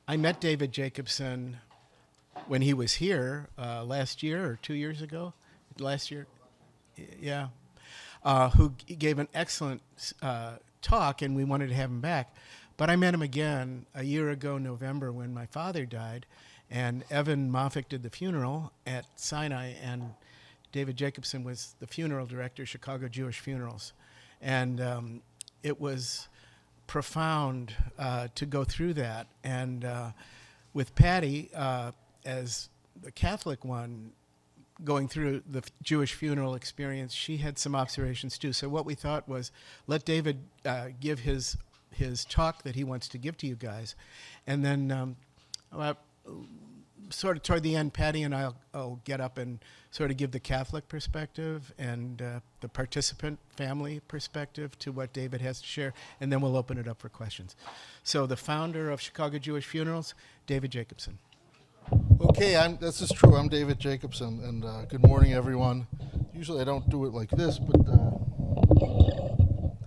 I met David Jacobson when he was here last year or 2 years ago. Last year, yeah. Who gave an excellent talk, and we wanted to have him back. But I met him again a year ago, November, when my father died, and Evan Moffick did the funeral at Sinai, and David Jacobson was the funeral director, Chicago Jewish Funerals. And it was profound to go through that. And with Patty, as the Catholic one, going through the Jewish funeral experience, she had some observations too. So what we thought was, let David give his talk that he wants to give to you guys. And then sort of toward the end, Patty and I'll get up and sort of give the Catholic perspective and the participant family perspective to what David has to share, and then we'll open it up for questions. So the founder of Chicago Jewish Funerals, David Jacobson. Okay, this is true. I'm David Jacobson, and good morning, everyone. Usually I don't do it like this, but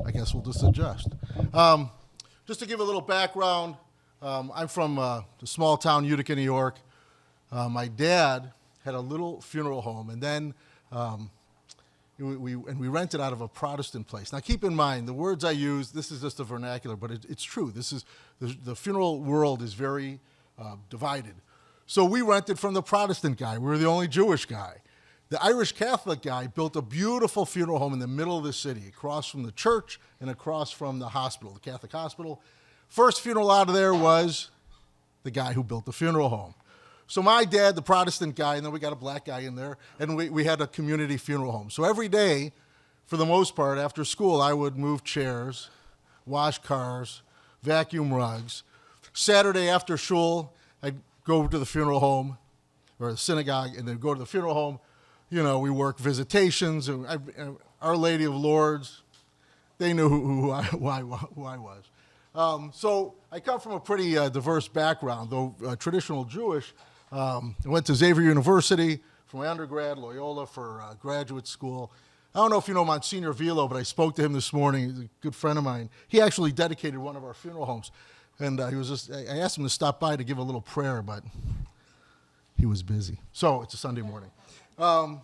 I guess we'll just adjust. Just to give a little background, I'm from the small town Utica, New York. My dad had a little funeral home, and then we rented out of a Protestant place. Now, keep in mind, the words I use, this is just a vernacular, but it's true. This is the funeral world is very divided. So we rented from the Protestant guy. We were the only Jewish guy. The Irish Catholic guy built a beautiful funeral home in the middle of the city, across from the church and across from the hospital, the Catholic hospital. First funeral out of there was the guy who built the funeral home. So my dad, the Protestant guy, and then we got a black guy in there, and we had a community funeral home. So every day, for the most part, after school, I would move chairs, wash cars, vacuum rugs. Saturday after shul, I'd go to the funeral home or the synagogue and then go to the funeral home. You know, we work visitations, and Our Lady of Lourdes, they knew who I was. So I come from a pretty diverse background, though traditional Jewish. I went to Xavier University for my undergrad, Loyola for graduate school. I don't know if you know Monsignor Vilo, but I spoke to him this morning. He's a good friend of mine. He actually dedicated one of our funeral homes. And I asked him to stop by to give a little prayer, but he was busy. So it's a Sunday morning. So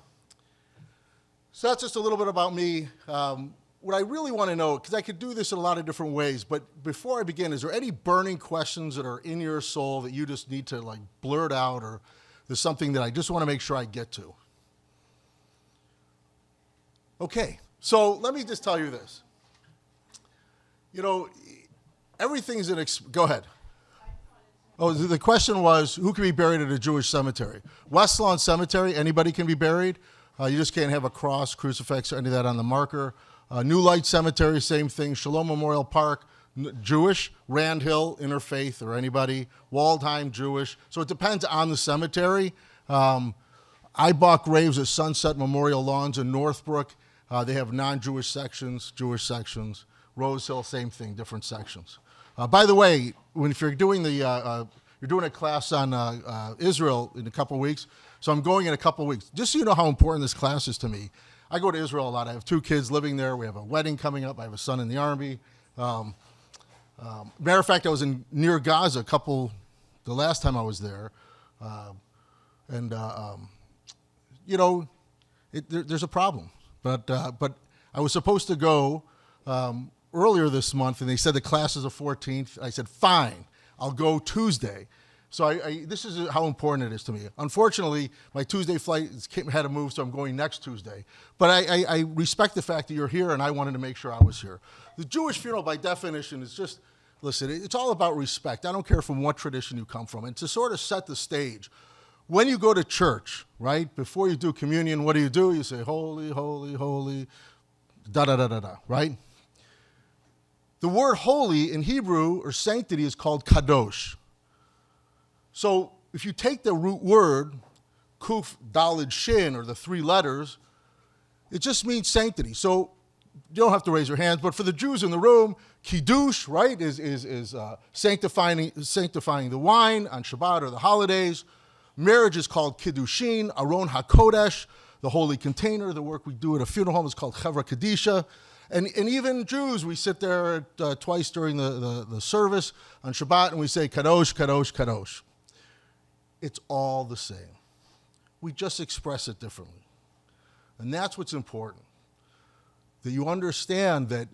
that's just a little bit about me. What I really want to know, because I could do this in a lot of different ways, but before I begin, is there any burning questions that are in your soul that you just need to like blurt out, or there's something that I just want to make sure I get to? Okay, so let me just tell you this. You know, everything's go ahead. Oh, the question was, who can be buried at a Jewish cemetery? West Lawn Cemetery, anybody can be buried. You just can't have a cross, crucifix, or any of that on the marker. New Light Cemetery, same thing. Shalom Memorial Park, Jewish. Rand Hill, Interfaith, or anybody. Waldheim, Jewish. So it depends on the cemetery. I bought graves at Sunset Memorial Lawns in Northbrook. They have non-Jewish sections, Jewish sections. Rose Hill, same thing, different sections. By the way, if you're doing you're doing a class on Israel in a couple weeks, so I'm going in a couple weeks. Just so you know how important this class is to me. I go to Israel a lot. I have 2 kids living there. We have a wedding coming up. I have a son in the army. Matter of fact, I was near Gaza the last time I was there, you know, there's a problem. But I was supposed to go earlier this month, and they said the class is the 14th. I said, fine, I'll go Tuesday. So this is how important it is to me. Unfortunately, my Tuesday flight had to move, so I'm going next Tuesday. But I respect the fact that you're here, and I wanted to make sure I was here. The Jewish funeral, by definition, is just, listen, it's all about respect. I don't care from what tradition you come from. And to sort of set the stage, when you go to church, right, before you do communion, what do? You say, holy, holy, holy, da-da-da-da-da, right? The word holy in Hebrew, or sanctity, is called kadosh. So if you take the root word, kuf, dalid, shin, or the 3 letters, it just means sanctity. So you don't have to raise your hands, but for the Jews in the room, kiddush, right, is sanctifying the wine on Shabbat or the holidays. Marriage is called kiddushin, aron hakodesh, the holy container. The work we do at a funeral home is called chevra kadisha. And even Jews, we sit there twice during the service on Shabbat and we say, Kadosh, Kadosh, Kadosh. It's all the same. We just express it differently. And that's what's important. That you understand that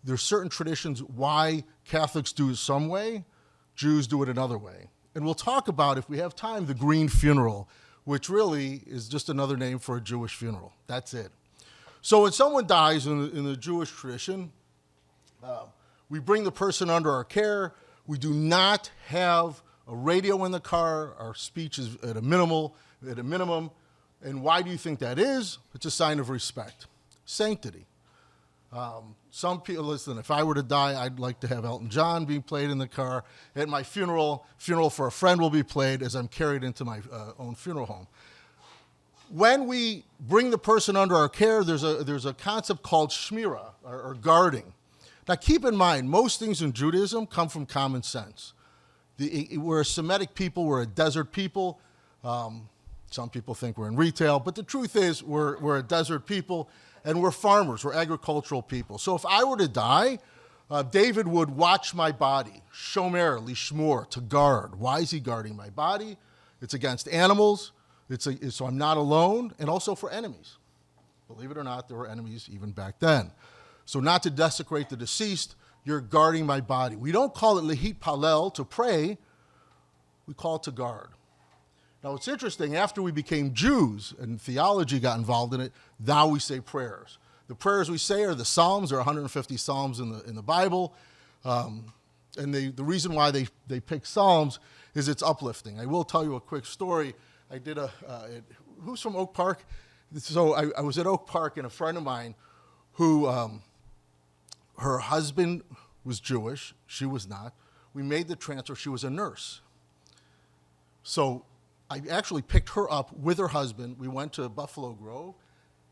there's certain traditions why Catholics do it some way, Jews do it another way. And we'll talk about, if we have time, the green funeral, which really is just another name for a Jewish funeral. That's it. So when someone dies in the Jewish tradition, we bring the person under our care. We do not have a radio in the car. Our speech is at a minimum. And why do you think that is? It's a sign of respect. Sanctity. Some people, listen, if I were to die, I'd like to have Elton John being played in the car. At my funeral for a friend will be played as I'm carried into my own funeral home. When we bring the person under our care, there's a concept called shmira, or guarding. Now keep in mind, most things in Judaism come from common sense. We're a Semitic people, we're a desert people. Some people think we're in retail, but the truth is we're a desert people, and we're farmers, we're agricultural people. So if I were to die, David would watch my body, shomer, lishmor, to guard. Why is he guarding my body? It's against animals. So I'm not alone, and also for enemies. Believe it or not, there were enemies even back then. So not to desecrate the deceased, you're guarding my body. We don't call it lehit palel, to pray. We call it to guard. Now it's interesting, after we became Jews and theology got involved in it, now we say prayers. The prayers we say are the Psalms. There are 150 Psalms in the Bible. And the reason why they pick Psalms is it's uplifting. I will tell you a quick story. I did who's from Oak Park? So I was at Oak Park, and a friend of mine who, her husband was Jewish, she was not. We made the transfer, she was a nurse. So I actually picked her up with her husband. We went to Buffalo Grove,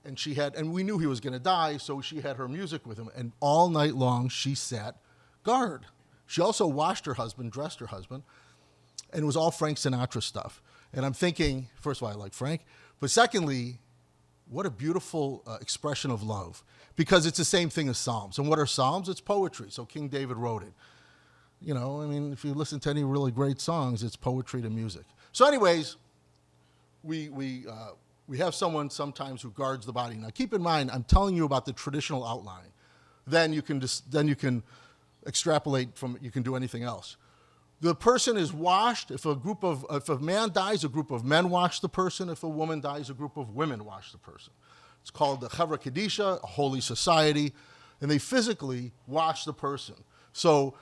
and we knew he was gonna die, so she had her music with him, and all night long she sat guard. She also washed her husband, dressed her husband, and it was all Frank Sinatra stuff. And I'm thinking, first of all, I like Frank, but secondly, what a beautiful expression of love, because it's the same thing as Psalms. And what are Psalms? It's poetry. So King David wrote it. You know, I mean, if you listen to any really great songs, it's poetry to music. So anyways, we have someone sometimes who guards the body. Now keep in mind, I'm telling you about the traditional outline. Then you can extrapolate from it. You can do anything else. The person is washed. If a man dies, a group of men wash the person. If a woman dies, a group of women wash the person. It's called the Chevra Kedisha, a holy society, and they physically wash the person. So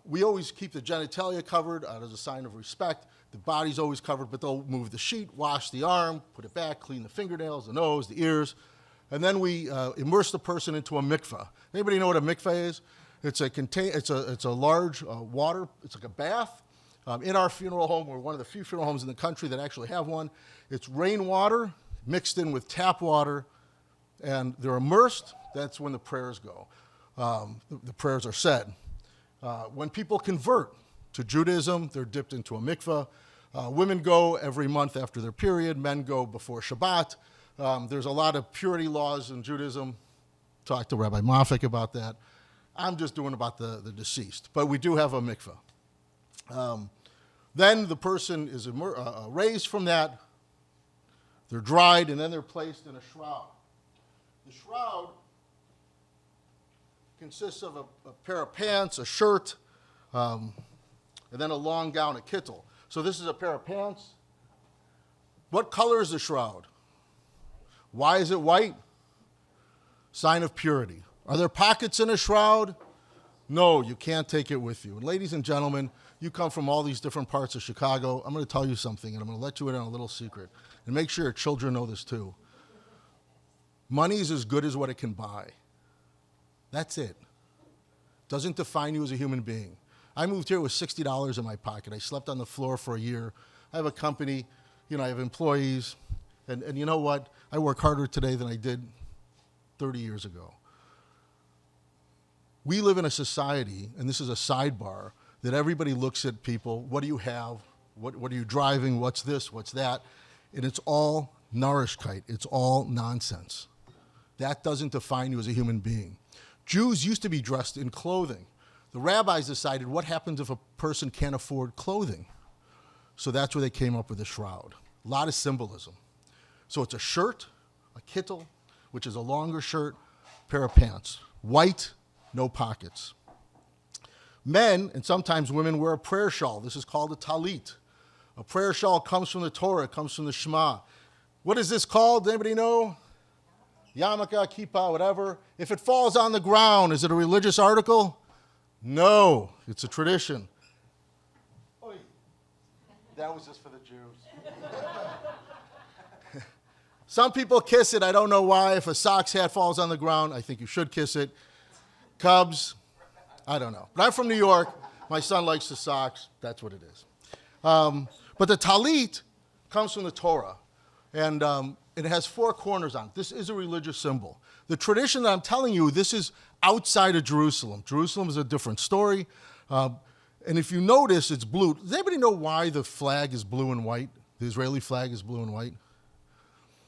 we always keep the genitalia covered as a sign of respect. The body's always covered, but they'll move the sheet, wash the arm, put it back, clean the fingernails, the nose, the ears, and then we immerse the person into a mikveh. Anybody know what a mikveh is? It's a large water. It's like a bath. In our funeral home, we're one of the few funeral homes in the country that actually have one. It's rainwater mixed in with tap water, and they're immersed. That's when the prayers go. The prayers are said. When people convert to Judaism, they're dipped into a mikveh. Women go every month after their period. Men go before Shabbat. There's a lot of purity laws in Judaism. Talked to Rabbi Moffick about that. I'm just doing about the deceased, but we do have a mikveh. Then the person is raised from that. They're dried, and then they're placed in a shroud. The shroud consists of a pair of pants, a shirt, and then a long gown, a kittel. So this is a pair of pants. What color is the shroud? Why is it white? Sign of purity. Are there pockets in a shroud? No, you can't take it with you. And ladies and gentlemen, you come from all these different parts of Chicago. I'm going to tell you something, and I'm going to let you in on a little secret. And make sure your children know this too. Money is as good as what it can buy. That's it. Doesn't define you as a human being. I moved here with $60 in my pocket. I slept on the floor for a year. I have a company. I have employees. And you know what? I work harder today than I did 30 years ago. We live in a society, and this is a sidebar, that everybody looks at people. What do you have? What are you driving? What's this? What's that? And it's all Narishkeit. It's all nonsense. That doesn't define you as a human being. Jews used to be dressed in clothing. The rabbis decided what happens if a person can't afford clothing. So that's where they came up with the shroud. A lot of symbolism. So it's a shirt, a kittel, which is a longer shirt, pair of pants. White, no pockets. Men, and sometimes women, wear a prayer shawl. This is called a talit. A prayer shawl comes from the Torah, it comes from the Shema. What is this called? Anybody know? Yarmulke, kippah, whatever. If it falls on the ground, is it a religious article? No, it's a tradition. Oy. That was just for the Jews. Some people kiss it. I don't know why. If a Sox hat falls on the ground, I think you should kiss it. Cubs, I don't know. But I'm from New York. My son likes the Sox. That's what it is. But the talit comes from the Torah, and it has 4 corners on it. This is a religious symbol. The tradition that I'm telling you, this is outside of Jerusalem. Jerusalem is a different story. And if you notice, it's blue. Does anybody know why the flag is blue and white? The Israeli flag is blue and white?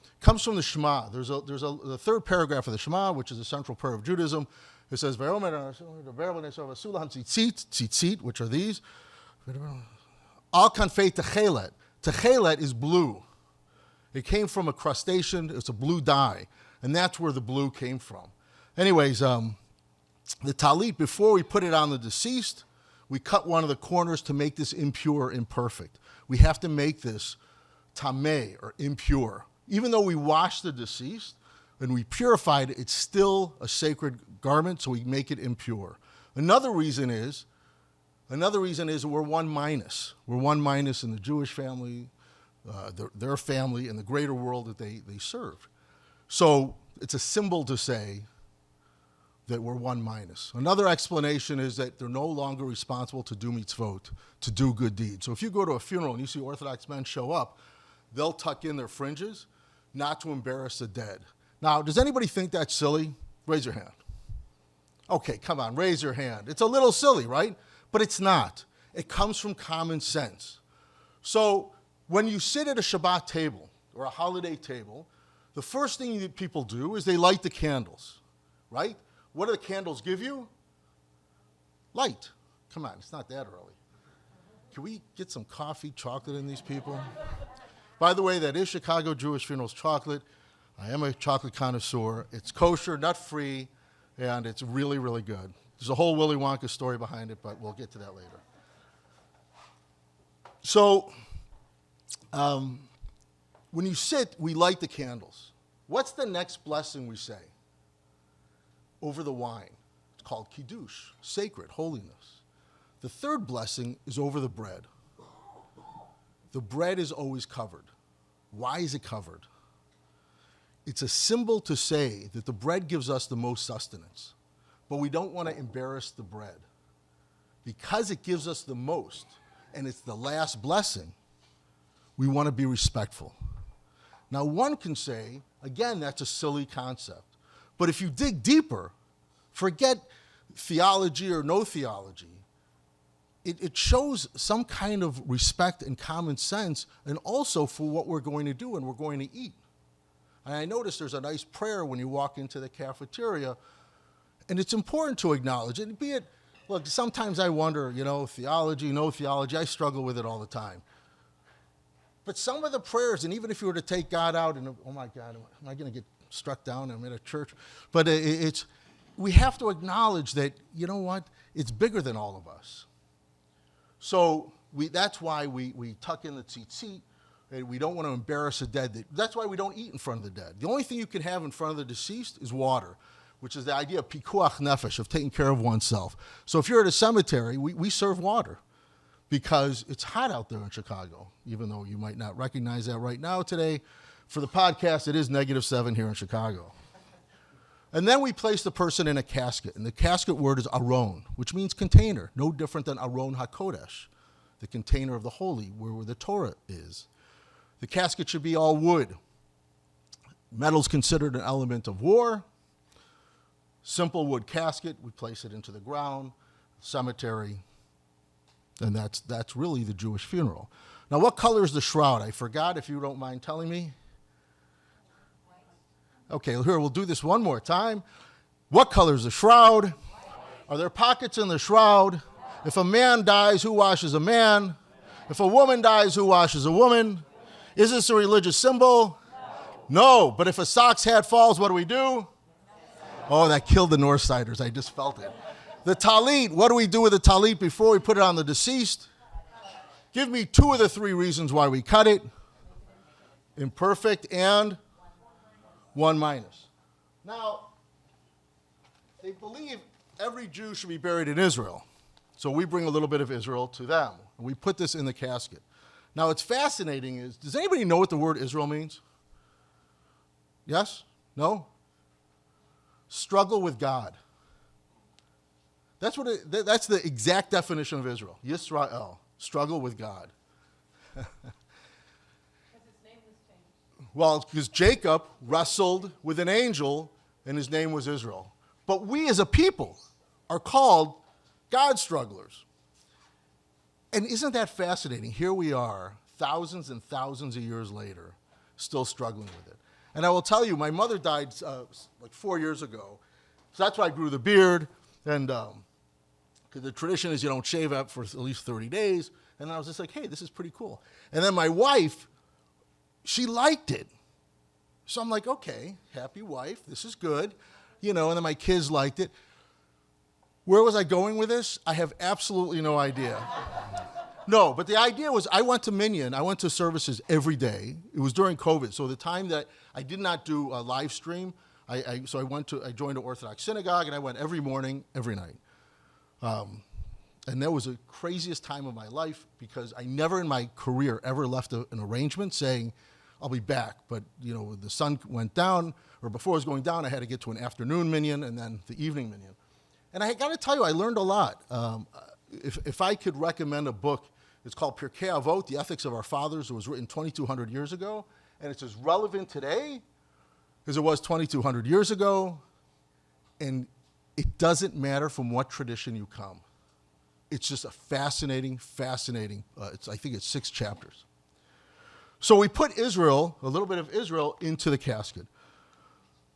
It comes from the Shema. There's the third paragraph of the Shema, which is the central prayer of Judaism. It says, tzitzit, which are these. Al kanfei techelet. Techelet is blue. It came from a crustacean. It's a blue dye. And that's where the blue came from. Anyways, the talit, before we put it on the deceased, we cut one of the corners to make this impure, imperfect. We have to make this tameh, or impure. Even though we wash the deceased and we purified it, it's still a sacred garment, so we make it impure. Another reason is we're one minus. We're one minus in the Jewish family, their family, and the greater world that they serve. So it's a symbol to say that we're one minus. Another explanation is that they're no longer responsible to do mitzvot, to do good deeds. So if you go to a funeral and you see Orthodox men show up, they'll tuck in their fringes, not to embarrass the dead. Now, does anybody think that's silly? Raise your hand. Okay, come on, raise your hand. It's a little silly, right? But it's not. It comes from common sense. So when you sit at a Shabbat table or a holiday table, the first thing that people do is they light the candles, right? What do the candles give you? Light. Come on, it's not that early. Can we get some coffee, chocolate in these people? By the way, that is Chicago Jewish Funerals chocolate. I am a chocolate connoisseur. It's kosher, nut-free, and it's really, really good. There's a whole Willy Wonka story behind it, but we'll get to that later. So when you sit, we light the candles. What's the next blessing we say? Over the wine. It's called kiddush, sacred, holiness. The third blessing is over the bread. The bread is always covered. Why is it covered? It's a symbol to say that the bread gives us the most sustenance, but we don't want to embarrass the bread. Because it gives us the most, and it's the last blessing, we want to be respectful. Now, one can say, again, that's a silly concept. But if you dig deeper, forget theology or no theology, it shows some kind of respect and common sense, and also for what we're going to do and we're going to eat. And I notice there's a nice prayer when you walk into the cafeteria, and it's important to acknowledge it. Be it, look, sometimes I wonder, theology, no theology, I struggle with it all the time. But some of the prayers, and even if you were to take God out, and oh my God, am I going to get struck down? I'm in a church. But we have to acknowledge that, you know what, it's bigger than all of us. So that's why we tuck in the tzitzit. And we don't want to embarrass the dead. That's why we don't eat in front of the dead. The only thing you can have in front of the deceased is water, which is the idea of pikuach nefesh, of taking care of oneself. So if you're at a cemetery, we serve water because it's hot out there in Chicago, even though you might not recognize that right now today. For the podcast, it is -7 here in Chicago. And then we place the person in a casket, and the casket word is aron, which means container, no different than aron hakodesh, the container of the holy, where the Torah is. The casket should be all wood. Metal's considered an element of war. Simple wood casket, we place it into the ground, cemetery, and that's really the Jewish funeral. Now, what color is the shroud? I forgot, if you don't mind telling me. Okay, here, we'll do this one more time. What color is the shroud? Are there pockets in the shroud? If a man dies, who washes a man? If a woman dies, who washes a woman? Is this a religious symbol? No. But if a sock's hat falls, what do we do? Oh, that killed the Northsiders. I just felt it. The talit, what do we do with the talit before we put it on the deceased? Give me 2 of the 3 reasons why we cut it. Imperfect and 1 minus. Now, they believe every Jew should be buried in Israel. So we bring a little bit of Israel to them. And we put this in the casket. Now, what's fascinating is, does anybody know what the word Israel means? Yes? No? Struggle with God. That's the exact definition of Israel. Yisrael, struggle with God. Well, because Jacob wrestled with an angel, and his name was Israel. But we as a people are called God strugglers. And isn't that fascinating? Here we are, thousands and thousands of years later, still struggling with it. And I will tell you, my mother died like 4 years ago. So that's why I grew the beard. And because the tradition is you don't shave up for at least 30 days. And I was just like, hey, this is pretty cool. And then my wife, she liked it. So I'm like, okay, happy wife, this is good. And then my kids liked it. Where was I going with this? I have absolutely no idea. No, but the idea was I went to Minyan. I went to services every day. It was during COVID. So the time that I did not do a live stream, I joined an Orthodox synagogue, and I went every morning, every night. And that was the craziest time of my life because I never in my career ever left an arrangement saying, I'll be back. But, the sun went down, or before it was going down, I had to get to an afternoon minyan and then the evening minyan. And I got to tell you, I learned a lot. If I could recommend a book, it's called Pirkei Avot, The Ethics of Our Fathers. It was written 2,200 years ago, and it's as relevant today as it was 2,200 years ago. And it doesn't matter from what tradition you come. It's just a fascinating, I think it's 6 chapters. So we put Israel, a little bit of Israel, into the casket.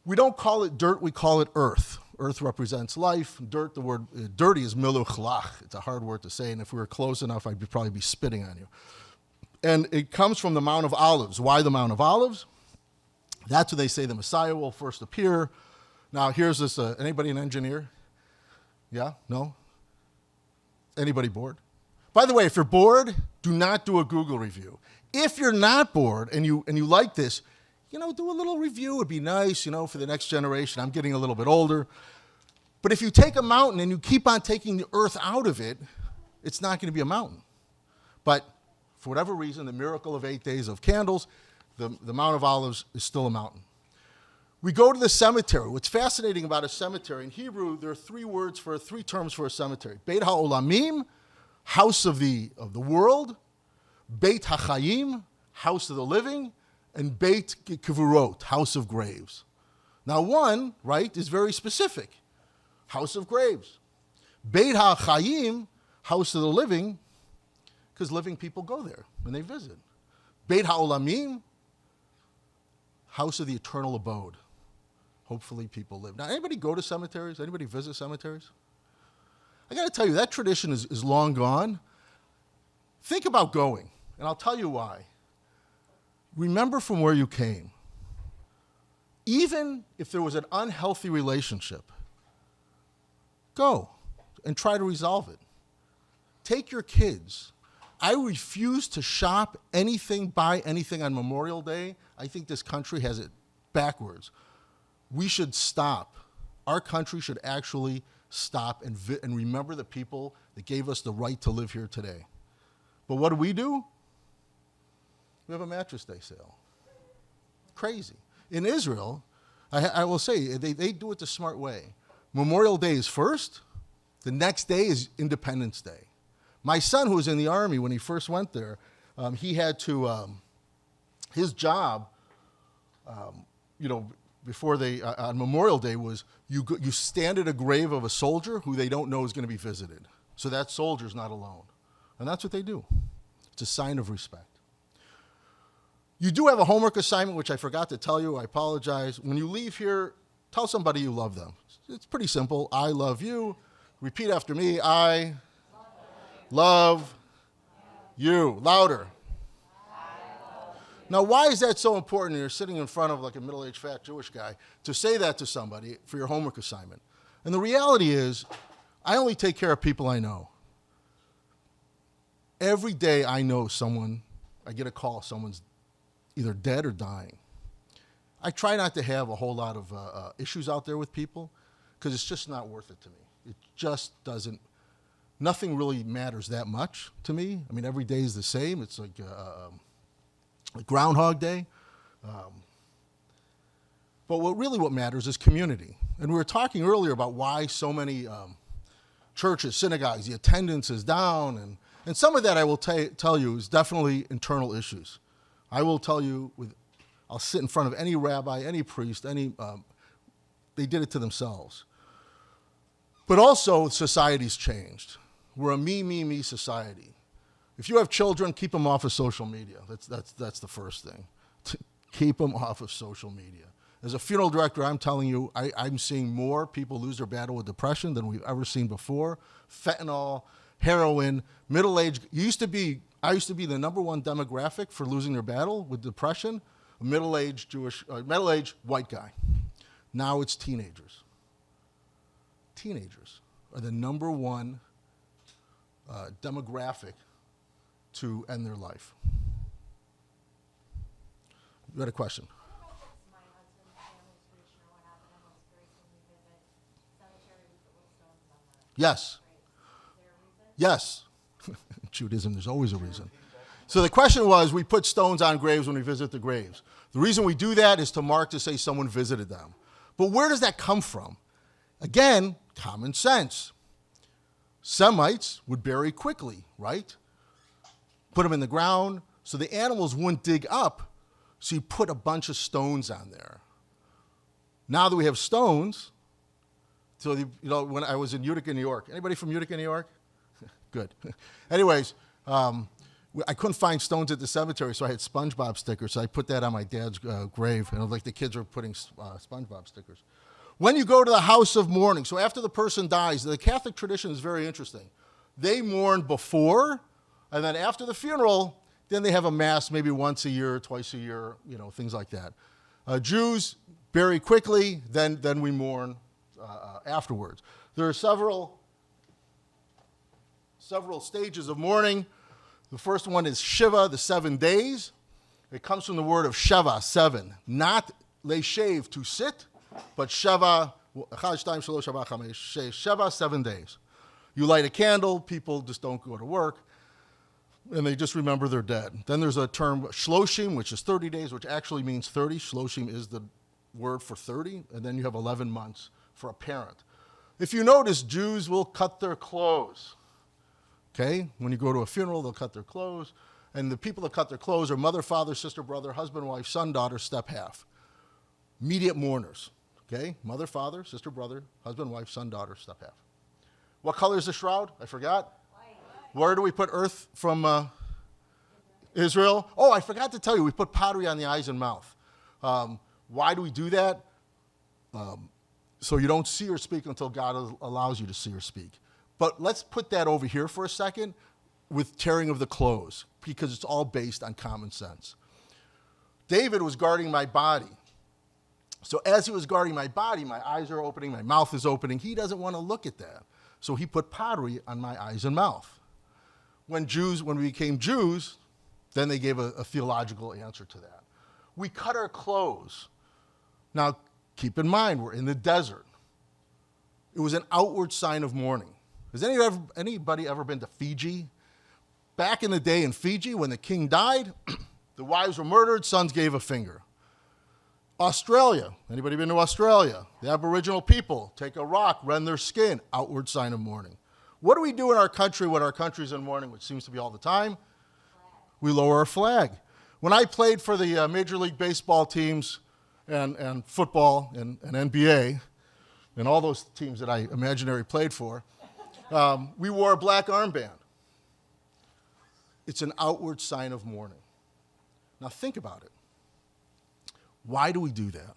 We don't call it dirt, we call it earth. Earth represents life. Dirt, the word dirty is miluchlach. It's a hard word to say, and if we were close enough, I'd probably be spitting on you. And it comes from the Mount of Olives. Why the Mount of Olives? That's where they say the Messiah will first appear. Now, here's this, anybody an engineer? Yeah? No? Anybody bored? By the way, if you're bored, do not do a Google review. If you're not bored and you like this, do a little review. It'd be nice, for the next generation. I'm getting a little bit older. But if you take a mountain and you keep on taking the earth out of it, it's not going to be a mountain. But for whatever reason, the miracle of 8 days of candles, the Mount of Olives is still a mountain. We go to the cemetery. What's fascinating about a cemetery, in Hebrew, there are 3 terms for a cemetery. Beit HaOlamim, house of the world. Beit HaChayim, house of the living. And Beit Kivurot, house of graves. Now one, right, is very specific. House of graves. Beit HaChayim, house of the living, because living people go there when they visit. Beit HaOlamim, house of the eternal abode. Hopefully people live. Now, anybody go to cemeteries? Anybody visit cemeteries? I got to tell you, that tradition is long gone. Think about going, and I'll tell you why. Remember from where you came. Even if there was an unhealthy relationship, go and try to resolve it. Take your kids. I refuse to shop anything, buy anything on Memorial Day. I think this country has it backwards. We should stop. Our country should actually stop and remember the people that gave us the right to live here today. But what do? We have a Mattress Day sale. Crazy. In Israel, I will say, they do it the smart way. Memorial Day is first. The next day is Independence Day. My son, who was in the Army, when he first went there, he had to, his job, before on Memorial Day was you stand at a grave of a soldier who they don't know is going to be visited. So that soldier's not alone. And that's what they do. It's a sign of respect. You do have a homework assignment, which I forgot to tell you. I apologize. When you leave here, Tell somebody you love them. It's pretty simple. I love you. Repeat after me. I love you. Louder. Now, why is that so important? You're sitting in front of like a middle-aged fat Jewish guy to say that to somebody for your homework assignment. And the reality is, I only take care of people I know. Every day I know someone, I get a call, someone's either dead or dying. I try not to have a whole lot of issues out there with people because it's just not worth it to me. It just doesn't, nothing really matters that much to me. I mean, every day is the same. It's like Groundhog Day. But what matters is community. And we were talking earlier about why so many churches, synagogues, the attendance is down. And some of that I will tell you is definitely internal issues. I will tell you, I'll sit in front of any rabbi, any priest, they did it to themselves. But also, society's changed. We're a me society. If you have children, keep them off of social media. That's the first thing. Keep them off of social media. As a funeral director, I'm telling you, I'm seeing more people lose their battle with depression than we've ever seen before. Fentanyl, heroin, middle-aged. I used to be the number one demographic for losing their battle with depression, a middle-aged white guy. Now it's teenagers. Teenagers are the number one demographic to end their life. You had a question? My husband's family's tradition, or what happened, and most very soon we visit cemetery with the little stones on the Yes. graves. Is there a reason? Yes. Judaism, there's always a reason. So the question was, we put stones on graves when we visit the graves. The reason we do that is to mark to say someone visited them. But where does that come from? Again, common sense. Semites would bury quickly, right? Put them in the ground so the animals wouldn't dig up, so you put a bunch of stones on there. Now that we have stones, so when I was in Utica, New York, anybody from Utica, New York? Good. Anyways, I couldn't find stones at the cemetery, so I had SpongeBob stickers, so I put that on my dad's grave, and like the kids were putting SpongeBob stickers. When you go to the house of mourning, so after the person dies, the Catholic tradition is very interesting. They mourn before, and then after the funeral, then they have a mass maybe once a year, twice a year, things like that. Jews bury quickly, then we mourn afterwards. There are several stages of mourning. The first one is Shiva, the 7 days. It comes from the word of Sheva, 7. Not leshev, to sit, but Sheva, 7 days. You light a candle, people just don't go to work, and they just remember they're dead. Then there's a term, Shloshim, which is 30 days, which actually means 30. Shloshim is the word for 30, and then you have 11 months for a parent. If you notice, Jews will cut their clothes. Okay? When you go to a funeral, they'll cut their clothes. And the people that cut their clothes are mother, father, sister, brother, husband, wife, son, daughter, step half. Immediate mourners. Okay? Mother, father, sister, brother, husband, wife, son, daughter, step half. What color is the shroud? I forgot. White. Where do we put earth from Israel? Oh, I forgot to tell you, we put pottery on the eyes and mouth. Why do we do that? So you don't see or speak until God allows you to see or speak. But let's put that over here for a second with tearing of the clothes, because it's all based on common sense. David was guarding my body. So as he was guarding my body, my eyes are opening, my mouth is opening. He doesn't want to look at that. So he put pottery on my eyes and mouth. When we became Jews, then they gave a theological answer to that. We cut our clothes. Now, keep in mind, we're in the desert. It was an outward sign of mourning. Has anybody ever been to Fiji? Back in the day in Fiji, when the king died, the wives were murdered, sons gave a finger. Australia, anybody been to Australia? The Aboriginal people take a rock, rend their skin, outward sign of mourning. What do we do in our country when our country's in mourning, which seems to be all the time? We lower our flag. When I played for the Major League Baseball teams and football and NBA, and all those teams that I imaginary played for, we wore a black armband. It's an outward sign of mourning. Now think about it. Why do we do that?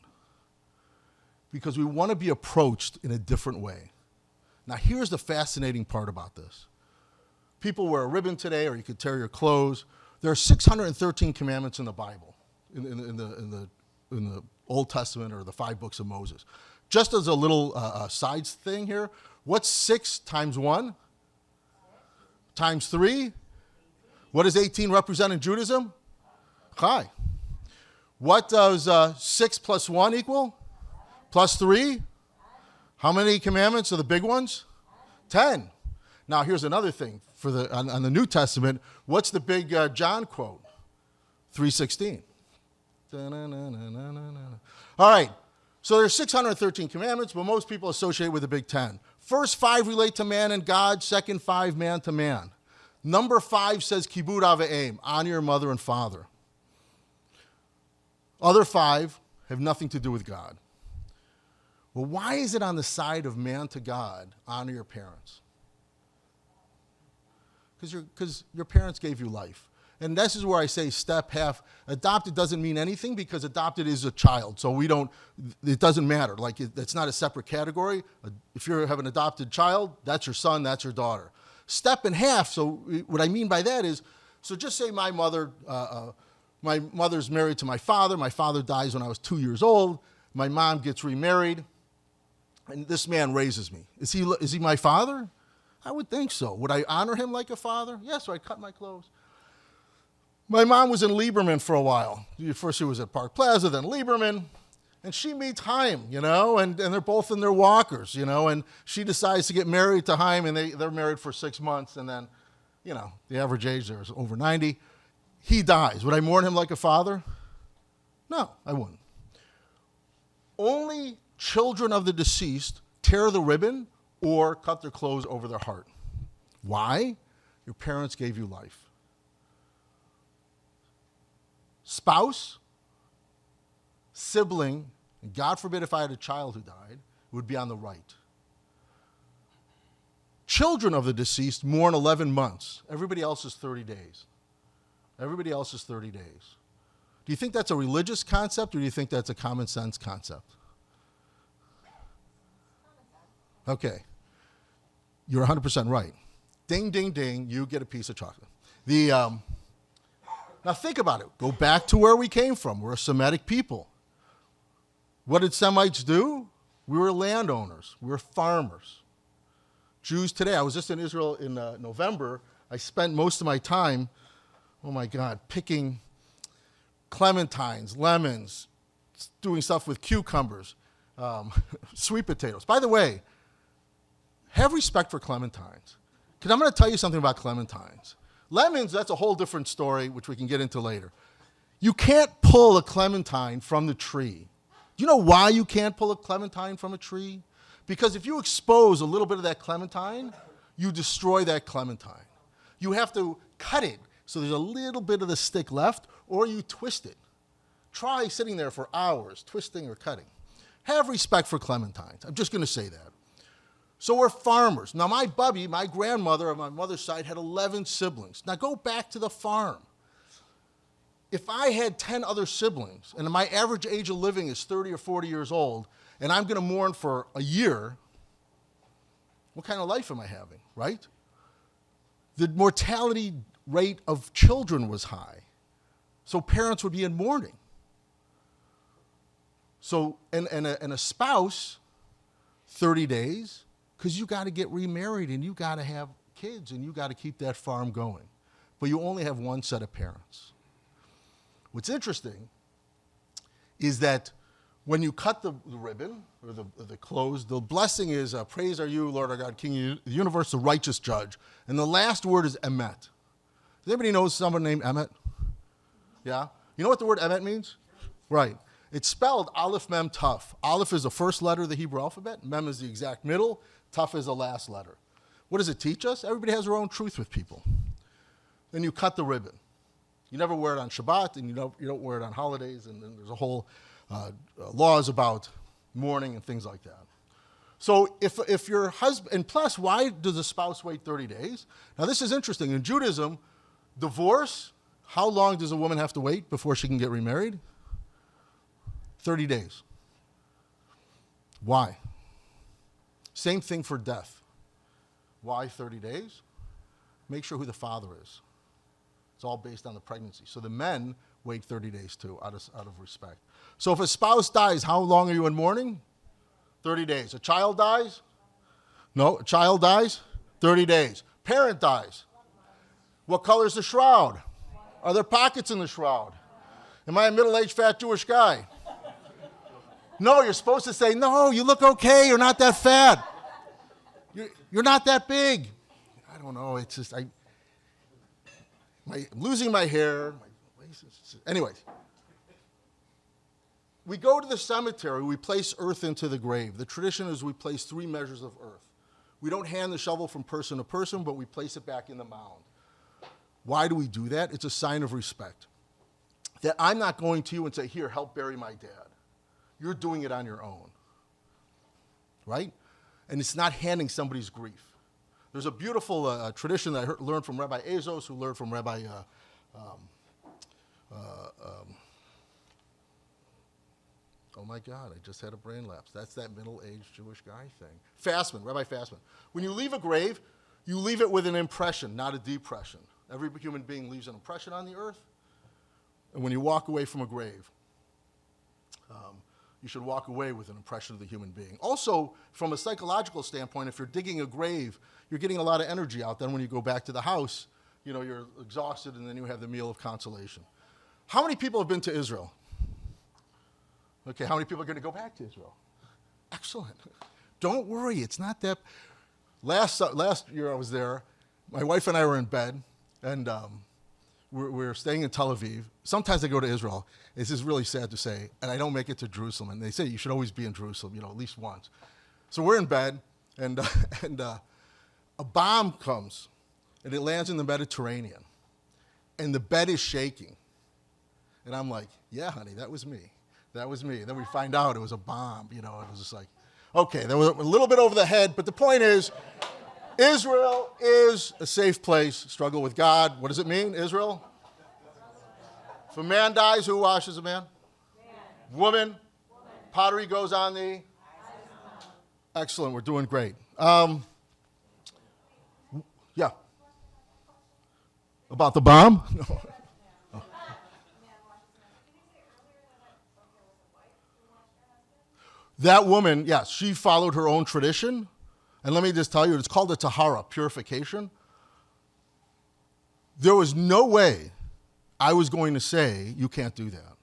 because we want to be approached in a different way. Now, here's the fascinating part about this. People wear a ribbon today, or you could tear your clothes. There are 613 commandments in the Bible, in the Old Testament, or the 5 books of Moses. Just as a little side thing here, what's 6 times 1? Times 3? What does 18 represent in Judaism? Chai. What does 6 plus 1 equal? Plus 3? How many commandments are the big ones? 10. Now, here's another thing. On the New Testament, what's the big John quote? 3:16. All right. So there's 613 commandments, but most people associate with the big 10. First 5 relate to man and God. Second 5, man to man. Number 5 says kibud av v'em, honor your mother and father. Other 5 have nothing to do with God. Well, why is it on the side of man to God, honor your parents? Because your parents gave you life. And this is where I say step half. Adopted doesn't mean anything because adopted is a child. So it doesn't matter. Like it's not a separate category. If you have an adopted child, that's your son, that's your daughter. Step and half, so what I mean by that is, so just say my mother's married to my father dies when I was 2 years old, my mom gets remarried, and this man raises me. Is he my father? I would think so. Would I honor him like a father? Yes, so I'd cut my clothes. My mom was in Lieberman for a while. First she was at Park Plaza, then Lieberman. And she meets Chaim, and they're both in their walkers, and she decides to get married to Chaim, and they're married for 6 months, and then, the average age there is over 90. He dies. Would I mourn him like a father? No, I wouldn't. Only children of the deceased tear the ribbon or cut their clothes over their heart. Why? Your parents gave you life. Spouse, sibling, and God forbid if I had a child who died, would be on the right. Children of the deceased mourn 11 months. Everybody else is 30 days. Everybody else is 30 days. Do you think that's a religious concept, or do you think that's a common sense concept? Okay. You're 100% right. Ding, ding, ding, you get a piece of chocolate. Now think about it. Go back to where we came from. We're a Semitic people. What did Semites do? We were landowners. We were farmers. Jews today, I was just in Israel in November. I spent most of my time, picking clementines, lemons, doing stuff with cucumbers, sweet potatoes. By the way, have respect for clementines. Because I'm going to tell you something about clementines. Lemons, that's a whole different story, which we can get into later. You can't pull a clementine from the tree. Do you know why you can't pull a clementine from a tree? Because if you expose a little bit of that clementine, you destroy that clementine. You have to cut it so there's a little bit of the stick left, or you twist it. Try sitting there for hours, twisting or cutting. Have respect for clementines. I'm just going to say that. So we're farmers. Now my bubby, my grandmother on my mother's side, had 11 siblings. Now go back to the farm. If I had 10 other siblings, and my average age of living is 30 or 40 years old, and I'm going to mourn for a year, what kind of life am I having, right? The mortality rate of children was high. So parents would be in mourning. So, and a spouse, 30 days, because you got to get remarried and you got to have kids and you got to keep that farm going. But you only have one set of parents. What's interesting is that when you cut the ribbon or the clothes, the blessing is, praise are you, Lord our God, King of the universe, the righteous judge. And the last word is emet. Does anybody know someone named Emet? Yeah? You know what the word emet means? Right. It's spelled Aleph, Mem, Tuf. Aleph is the first letter of the Hebrew alphabet. Mem is the exact middle. Tuf is the last letter. What does it teach us? Everybody has their own truth with people. Then you cut the ribbon. You never wear it on Shabbat, and you don't wear it on holidays, and then there's a whole laws about mourning and things like that. So if your husband, and plus, why does a spouse wait 30 days? Now this is interesting. In Judaism, divorce, how long does a woman have to wait before she can get remarried? 30 days. Why? Same thing for death. Why 30 days? Make sure who the father is. It's all based on the pregnancy. So the men wait 30 days too, out of respect. So if a spouse dies, how long are you in mourning? 30 days. A child dies? No, a child dies? 30 days. Parent dies. What color is the shroud? Are there pockets in the shroud? Am I a middle-aged fat Jewish guy? No, you're supposed to say, no, you look okay, you're not that fat. You're not that big. I don't know, it's just, I'm losing my hair. Anyways, we go to the cemetery, we place earth into the grave. The tradition is we place 3 measures of earth. We don't hand the shovel from person to person, but we place it back in the mound. Why do we do that? It's a sign of respect. That I'm not going to you and say, here, help bury my dad. You're doing it on your own. Right? And it's not handing somebody's grief. There's a beautiful tradition that I learned from Rabbi Azos, who learned from Rabbi, oh my God, I just had a brain lapse. That's that middle-aged Jewish guy thing. Fassman, Rabbi Fassman. When you leave a grave, you leave it with an impression, not a depression. Every human being leaves an impression on the earth. And when you walk away from a grave, you should walk away with an impression of the human being. Also, from a psychological standpoint, if you're digging a grave, you're getting a lot of energy out. Then when you go back to the house, you know, you're exhausted, and then you have the meal of consolation. How many people have been to Israel? Okay, how many people are going to go back to Israel? Excellent. Don't worry, it's not that. Last year I was there. My wife and I were in bed, and we're staying in Tel Aviv. Sometimes I go to Israel. This is really sad to say, and I don't make it to Jerusalem. And they say you should always be in Jerusalem, you know, at least once. So we're in bed, and a bomb comes, and it lands in the Mediterranean, and the bed is shaking. And I'm like, yeah, honey, that was me. That was me. And then we find out it was a bomb. You know, it was just like, okay, that was a little bit over the head. But the point is, Israel is a safe place. Struggle with God. What does it mean, Israel? If a man dies, who washes a man? Woman. Pottery goes on the? Excellent. We're doing great. Yeah. About the bomb? No. That woman, yes, she followed her own tradition. And let me just tell you, it's called a tahara, purification. There was no way I was going to say, you can't do that.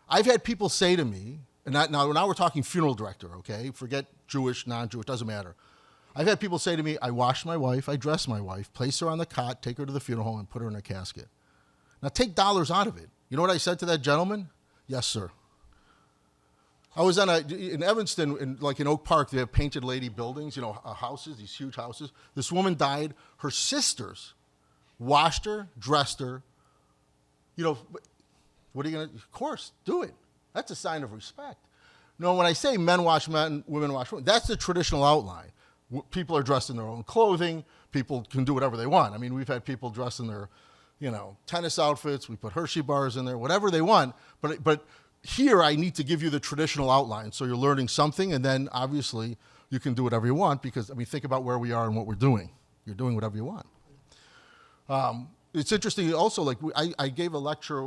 I've had people say to me, and now we're talking funeral director, okay? Forget Jewish, non-Jewish, doesn't matter. I've had people say to me, I wash my wife, I dress my wife, place her on the cot, take her to the funeral home, and put her in a casket. Now take dollars out of it. You know what I said to that gentleman? Yes, sir. I was in Evanston, in Oak Park, they have painted lady buildings, you know, houses, these huge houses. This woman died. Her sisters washed her, dressed her. You know, what are you going to, of course, do it. That's a sign of respect. No, when I say men wash men, women wash women, that's the traditional outline. People are dressed in their own clothing. People can do whatever they want. I mean, we've had people dressed in their, you know, tennis outfits. We put Hershey bars in there, whatever they want. But here, I need to give you the traditional outline, so you're learning something, and then, obviously, you can do whatever you want, because, I mean, think about where we are and what we're doing. You're doing whatever you want. It's interesting, also, like, I gave a lecture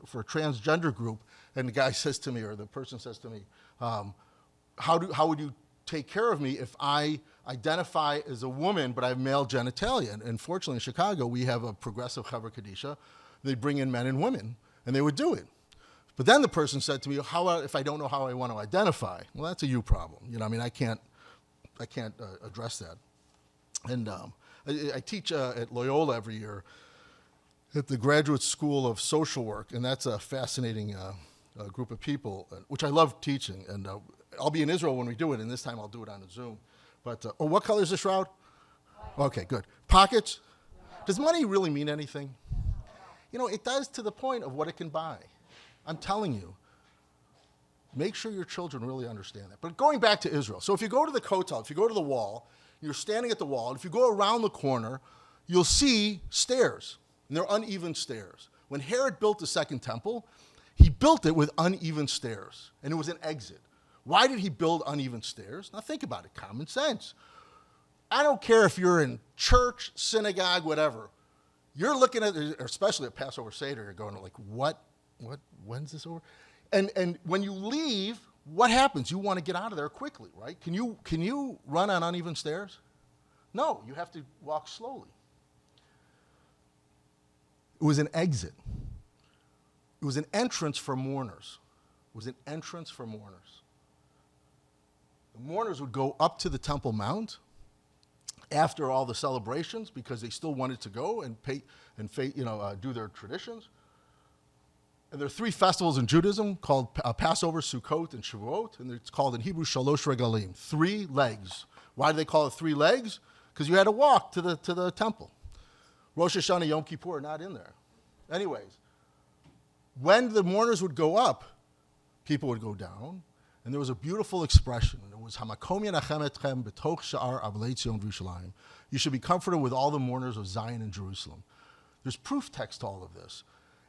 for a transgender group, and the guy says to me, or the person says to me, how would you take care of me if I identify as a woman, but I have male genitalia? And fortunately, in Chicago, we have a progressive Chevra Kadisha. They bring in men and women, and they would do it. But then the person said to me, how if I don't know how I want to identify? Well, that's a you problem. You know, I mean, I can't address that. And I teach at Loyola every year at the Graduate School of Social Work, and that's a fascinating group of people, which I love teaching. And I'll be in Israel when we do it, and this time I'll do it on a Zoom. But, what color is the shroud? Okay, good. Pockets? Does money really mean anything? You know, it does to the point of what it can buy. I'm telling you, make sure your children really understand that. But going back to Israel, so if you go to the Kotel, if you go to the wall, you're standing at the wall, and if you go around the corner, you'll see stairs, and they're uneven stairs. When Herod built the second temple, he built it with uneven stairs, and it was an exit. Why did he build uneven stairs? Now think about it, common sense. I don't care if you're in church, synagogue, whatever. You're looking at, especially at Passover Seder, you're going like, when's this over? And when you leave, what happens? You want to get out of there quickly, right? Can you run on uneven stairs? No, you have to walk slowly. It was an exit. It was an entrance for mourners. It was an entrance for mourners. The mourners would go up to the Temple Mount after all the celebrations because they still wanted to go and do their traditions. And there are 3 festivals in Judaism called Passover, Sukkot, and Shavuot, and it's called in Hebrew Shalosh Regalim, 3 legs. Why do they call it 3 legs? Because you had to walk to the temple. Rosh Hashanah, Yom Kippur are not in there. Anyways, when the mourners would go up, people would go down, and there was a beautiful expression. It was Hamakom Yenachem Etchem B'toch Sha'ar Avlei Tzion V'Yerushalayim. You should be comforted with all the mourners of Zion and Jerusalem. There's proof text to all of this.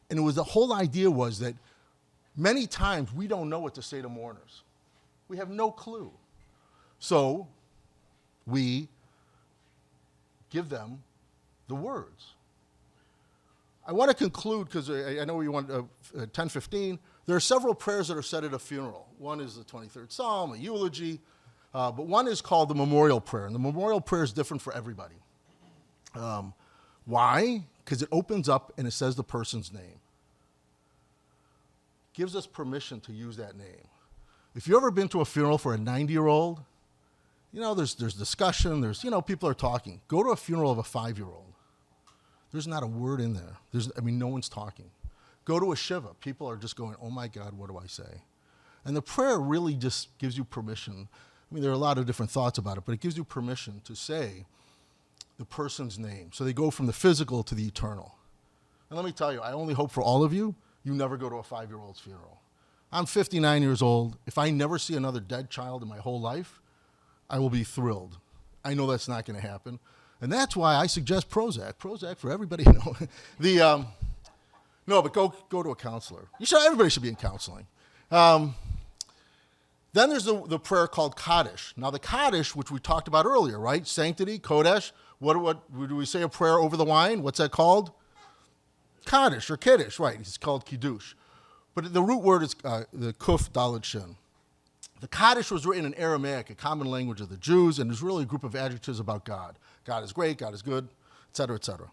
And the whole idea was that many times we don't know what to say to mourners. We have no clue. So we give them the words. I want to conclude, because I know we want 10:15. There are several prayers that are said at a funeral. One is the 23rd Psalm, a eulogy, but one is called the memorial prayer. And the memorial prayer is different for everybody. Why? Because it opens up and it says the person's name. Gives us permission to use that name. If you've ever been to a funeral for a 90-year-old, there's discussion, people are talking. Go to a funeral of a 5-year-old. There's not a word in there. No one's talking. Go to a shiva. People are just going, oh my God, what do I say? And the prayer really just gives you permission. There are a lot of different thoughts about it, but it gives you permission to say the person's name. So they go from the physical to the eternal. And let me tell you, I only hope for all of you, you never go to a 5-year-old's funeral. I'm 59 years old. If I never see another dead child in my whole life, I will be thrilled. I know that's not going to happen. And that's why I suggest Prozac. Prozac for everybody. No, but go to a counselor. Everybody should be in counseling. Then there's the prayer called Kaddish. Now the Kaddish, which we talked about earlier, right? Sanctity, Kodesh. What do we say a prayer over the wine? What's that called? Kaddish or Kiddush, right? It's called Kiddush. But the root word is the Kuf Dalet Shin. The Kaddish was written in Aramaic, a common language of the Jews, and there's really a group of adjectives about God. God is great, God is good, et cetera, et cetera.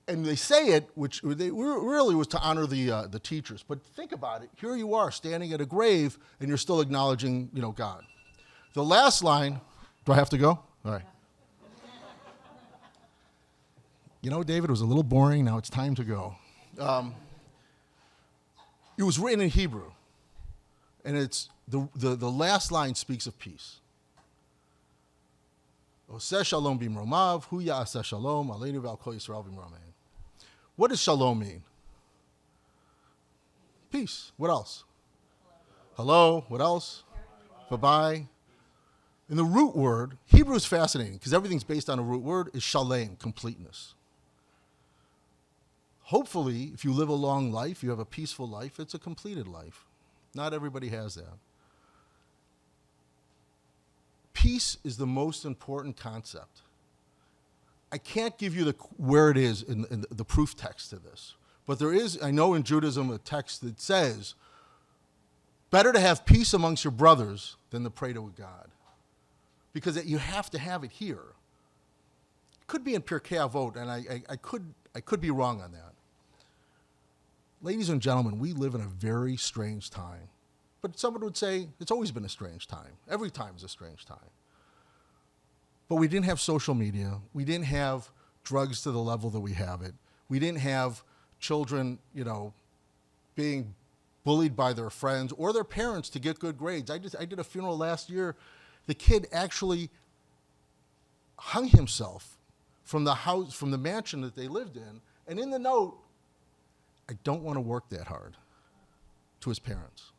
And they say it, which really was to honor the teachers. But think about it. Here you are standing at a grave, and you're still acknowledging, God. The last line, do I have to go? All right. David, it was a little boring. Now it's time to go. It was written in Hebrew. And it's the last line speaks of peace. Oseh shalom bimromav, hu ya'aseh shalom, aleinu v'al kol Yisrael bimromein. What does shalom mean? Peace. What else? Hello. What else? Bye-bye. And the root word, Hebrew is fascinating because everything's based on a root word, is shalem, completeness. Hopefully, if you live a long life, you have a peaceful life, it's a completed life. Not everybody has that. Peace is the most important concept. I can't give you where it is in the proof text to this. But there is, I know in Judaism, a text that says, better to have peace amongst your brothers than to pray to a God. Because you have to have it here. It could be in Pirkei Avot, and I could be wrong on that. Ladies and gentlemen, we live in a very strange time. But someone would say, it's always been a strange time. Every time is a strange time. But we didn't have social media. We didn't have drugs to the level that we have it. We didn't have children, being bullied by their friends or their parents to get good grades. I did a funeral last year. The kid actually hung himself from the mansion that they lived in. And in the note, I don't want to work that hard, to his parents.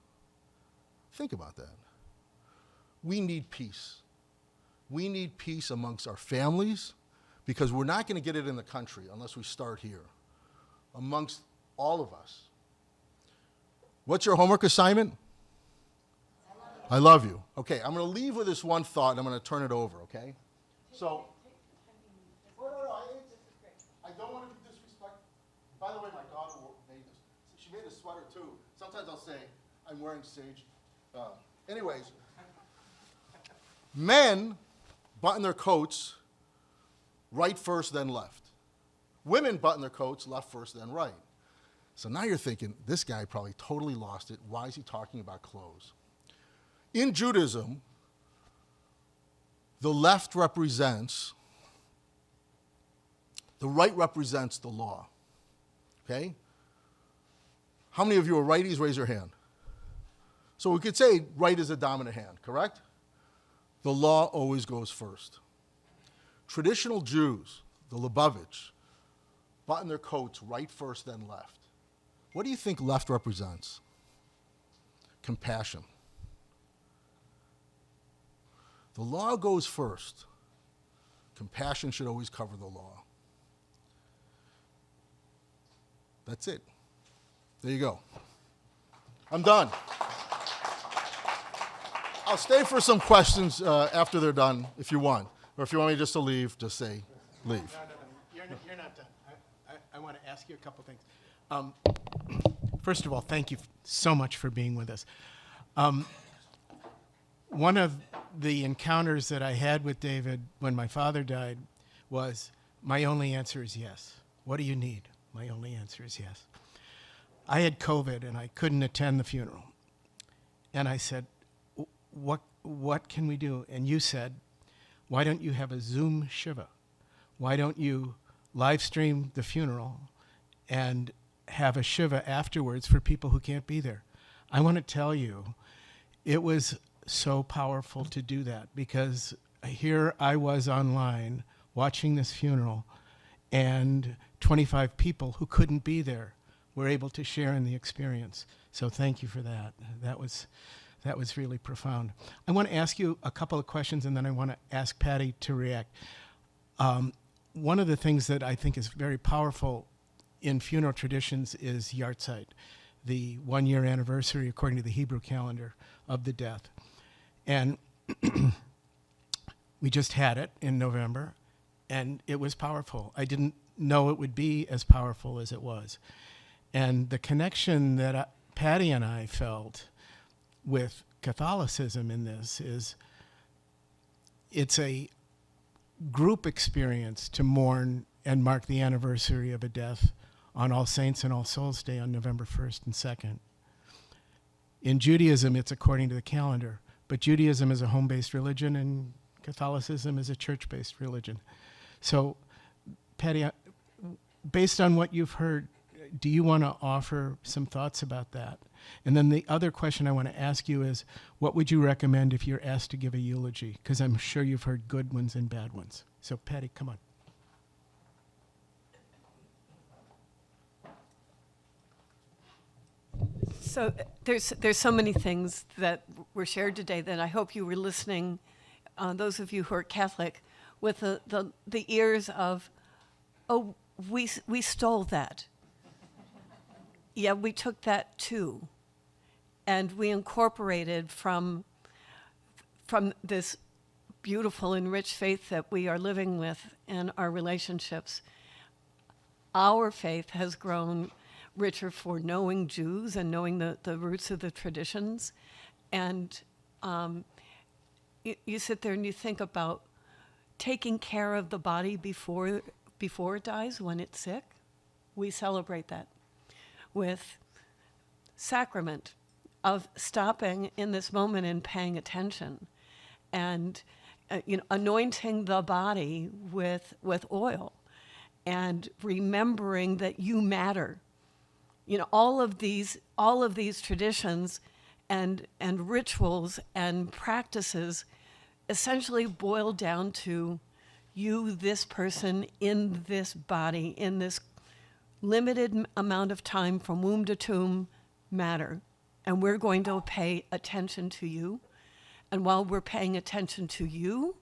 Think about that. We need peace. We need peace amongst our families because we're not going to get it in the country unless we start here, amongst all of us. What's your homework assignment? I love you. Okay, I'm going to leave with this one thought, and I'm going to turn it over, okay? So, I don't want to be disrespectful. By the way, my daughter made this. She made a sweater, too. Sometimes I'll say, I'm wearing sage. Anyways, men button their coats right first, then left. Women button their coats left first, then right. So now you're thinking, this guy probably totally lost it. Why is he talking about clothes? In Judaism, the left represents, the right represents the law. Okay? How many of you are righties? Raise your hand. So we could say right is a dominant hand, correct? The law always goes first. Traditional Jews, the Lubavitch, button their coats right first, then left. What do you think left represents? Compassion. The law goes first. Compassion should always cover the law. That's it. There you go. I'm done. I'll stay for some questions after they're done, if you want. Or if you want me just to leave, just say leave. No. You're not done. I want to ask you a couple things. First of all, thank you so much for being with us. One of the encounters that I had with David when my father died was, my only answer is yes. What do you need? My only answer is yes. I had COVID and I couldn't attend the funeral. And I said, what can we do? And you said, why don't you have a Zoom Shiva? Why don't you live stream the funeral and have a Shiva afterwards for people who can't be there? I want to tell you, it was so powerful to do that, because here I was online watching this funeral, and 25 people who couldn't be there were able to share in the experience. So thank you for that. That was really profound. I want to ask you a couple of questions, and then I want to ask Patty to react. One of the things that I think is very powerful in funeral traditions is Yartzeit, the 1-year anniversary, according to the Hebrew calendar, of the death. And we just had it in November, and it was powerful. I didn't know it would be as powerful as it was. And the connection that Patty and I felt with Catholicism in this is, it's a group experience to mourn and mark the anniversary of a death on All Saints and All Souls Day on November 1st and 2nd. In Judaism, it's according to the calendar, but Judaism is a home-based religion and Catholicism is a church-based religion. So, Patty, based on what you've heard, do you want to offer some thoughts about that? And then the other question I want to ask you is, what would you recommend if you're asked to give a eulogy? Because I'm sure you've heard good ones and bad ones. So, Patty, come on. So there's so many things that were shared today that I hope you were listening, those of you who are Catholic, with the ears of, oh, we stole that. Yeah, we took that too. And we incorporated from this beautiful and rich faith that we are living with in our relationships. Our faith has grown richer for knowing Jews and knowing the roots of the traditions. And you sit there and you think about taking care of the body before it dies, when it's sick. We celebrate that with sacrament of stopping in this moment and paying attention, and anointing the body with oil, and remembering that you matter. All of these traditions and rituals and practices essentially boil down to you, this person, in this body, in this limited amount of time from womb to tomb, matter. And we're going to pay attention to you. And while we're paying attention to you,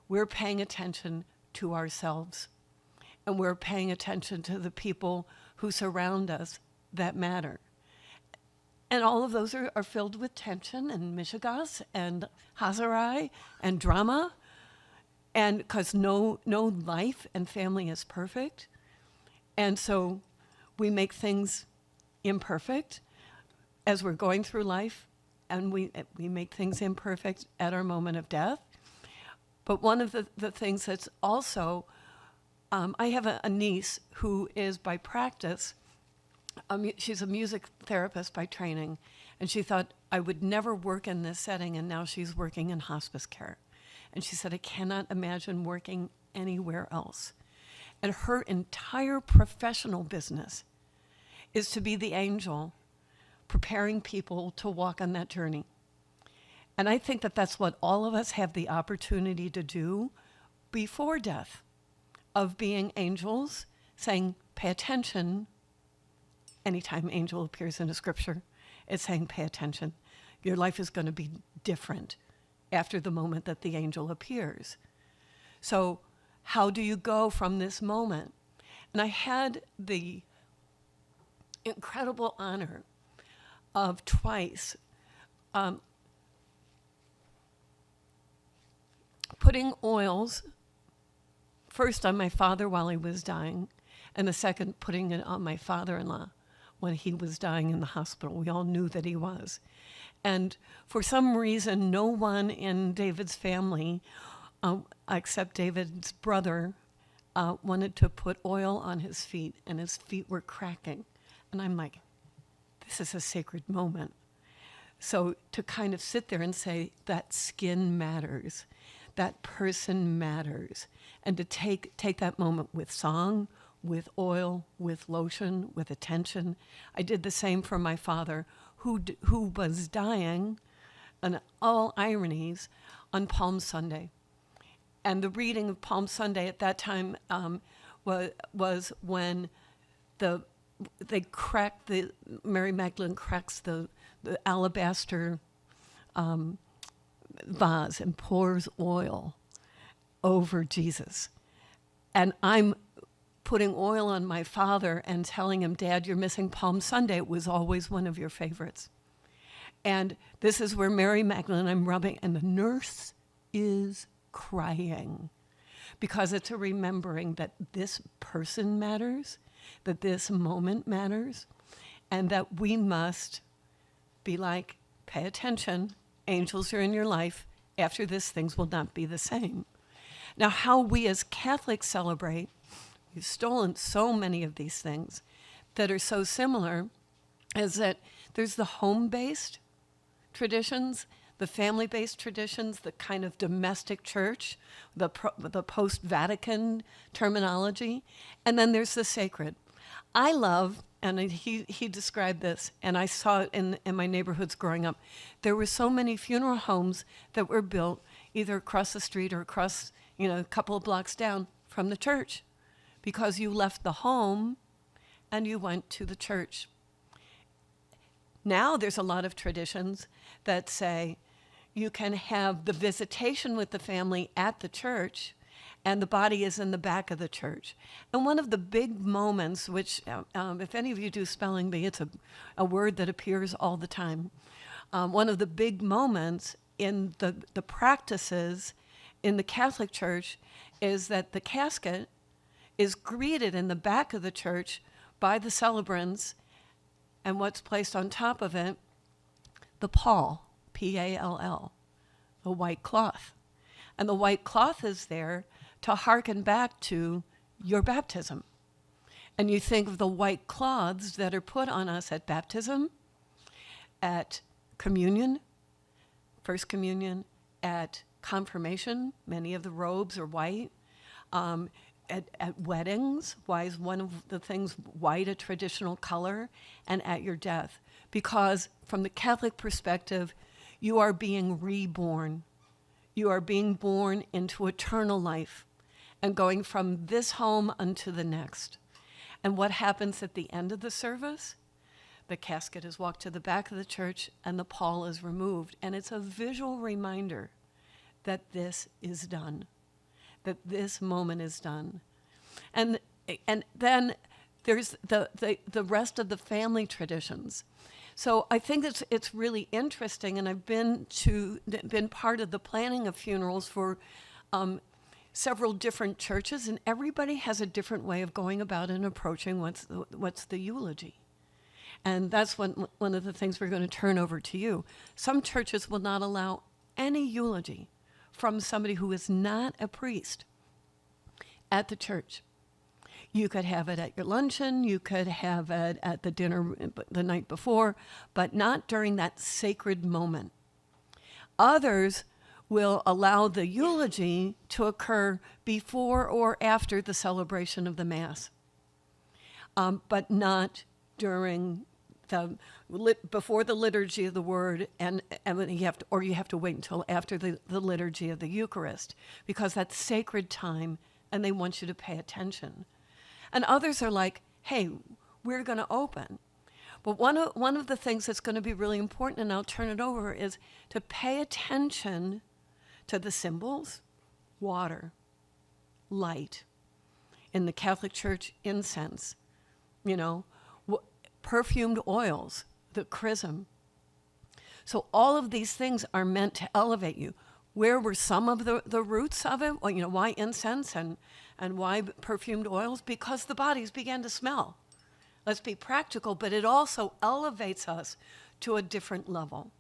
we're paying attention to ourselves. And we're paying attention to the people who surround us that matter. And all of those are filled with tension and mishigas and hazarai and drama. And because no life and family is perfect. And so we make things imperfect as we're going through life, and we make things imperfect at our moment of death. But one of the things that's also, I have a niece who is by practice, she's a music therapist by training, and she thought, I would never work in this setting, and now she's working in hospice care. And she said, I cannot imagine working anywhere else. And her entire professional business is to be the angel preparing people to walk on that journey. And I think that that's what all of us have the opportunity to do before death, of being angels, saying, pay attention. Anytime angel appears in a scripture, it's saying, pay attention. Your life is going to be different after the moment that the angel appears. So how do you go from this moment? And I had the incredible honor of twice putting oils, first on my father while he was dying, and the second putting it on my father-in-law when he was dying in the hospital. We all knew that he was. And for some reason, no one in David's family, except David's brother, wanted to put oil on his feet, and his feet were cracking. And I'm like, this is a sacred moment. So to kind of sit there and say, that skin matters, that person matters, and to take that moment with song, with oil, with lotion, with attention. I did the same for my father, who was dying, and all ironies, on Palm Sunday. And the reading of Palm Sunday at that time was when Mary Magdalene cracks the alabaster vase and pours oil over Jesus. And I'm putting oil on my father and telling him, Dad, you're missing Palm Sunday. It was always one of your favorites. And this is where Mary Magdalene, I'm rubbing, and the nurse is crying because it's a remembering that this person matters, that this moment matters, and that we must be like, pay attention, angels are in your life. After this, things will not be the same. Now, how we as Catholics celebrate, we've stolen so many of these things that are so similar, is that there's the home-based traditions, the family-based traditions, the kind of domestic church, the post-Vatican terminology, and then there's the sacred. I love, and he described this, and I saw it in my neighborhoods growing up, there were so many funeral homes that were built either across the street or across, a couple of blocks down from the church, because you left the home and you went to the church. Now there's a lot of traditions that say you can have the visitation with the family at the church and the body is in the back of the church. And one of the big moments, which if any of you do spelling bee, it's a word that appears all the time. One of the big moments in the practices in the Catholic Church is that the casket is greeted in the back of the church by the celebrants, and what's placed on top of it, the pall, P-A-L-L, the white cloth. And the white cloth is there to hearken back to your baptism. And you think of the white cloths that are put on us at baptism, at communion, First Communion, at confirmation, many of the robes are white. At weddings, why is one of the things white a traditional color? And at your death. Because from the Catholic perspective, you are being reborn. You are being born into eternal life and going from this home unto the next. And what happens at the end of the service? The casket is walked to the back of the church and the pall is removed. And it's a visual reminder that this is done, that this moment is done. And then there's the rest of the family traditions. So I think it's really interesting, and I've been part of the planning of funerals for several different churches, and everybody has a different way of going about and approaching what's the eulogy. And that's one of the things we're going to turn over to you. Some churches will not allow any eulogy from somebody who is not a priest at the church. You could have it at your luncheon, you could have it at the dinner the night before, but not during that sacred moment. Others will allow the eulogy to occur before or after the celebration of the Mass, but not during before the liturgy of the Word, and you have to wait until after the liturgy of the Eucharist, because that's sacred time, and they want you to pay attention. And others are like, hey, we're going to open. But one of the things that's going to be really important, and I'll turn it over, is to pay attention to the symbols: water, light. In the Catholic Church, incense, perfumed oils, the chrism. So all of these things are meant to elevate you. Where were some of the roots of it? Well, why incense and why perfumed oils? Because the bodies began to smell. Let's be practical, but it also elevates us to a different level.